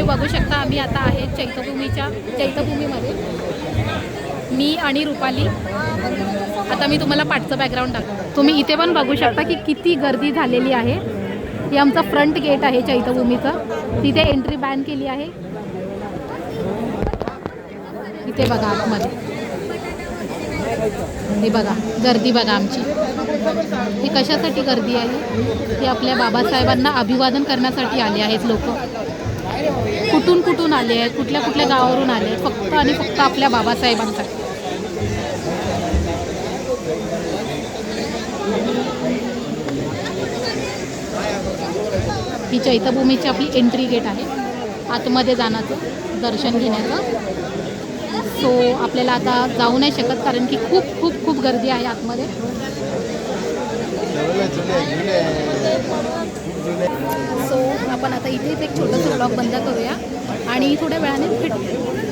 बघू शकता आम्ही आता आहे चैत्यभूमीमध्ये, मी आणि रुपाली. आता मी तुम्हाला पाठचं बॅकग्राऊंड टाकतो. तुम्ही इथे पण बघू शकता की किती गर्दी झालेली आहे. हे आमचं फ्रंट गेट आहे चैत्यभूमीचं. तिथे एंट्री बॅन केली आहे. इथे बघा आतमध्ये, हे बघा गर्दी बघा आमची. ही कशासाठी गर्दी आहे? ही आपल्या बाबासाहेबांना अभिवादन करण्यासाठी आले आहेत लोक. कुठून कुठून आले आहेत, कुठल्या कुठल्या गावावरून आले आहेत, फक्त आणि फक्त आपल्या बाबासाहेबांसाठी. ही चैत्यभूमीची आपली एंट्री गेट आहे, आतमध्ये जाण्याचं, दर्शन घेण्याचं. सो आपल्याला आता जाऊ नाही शकत कारण की खूप खूप खूप गर्दी आहे आतमध्ये. सो आपण आता इथेच एक छोटंसं ब्लॉग बंद करूया आणि थोड्या वेळाने भेटूया.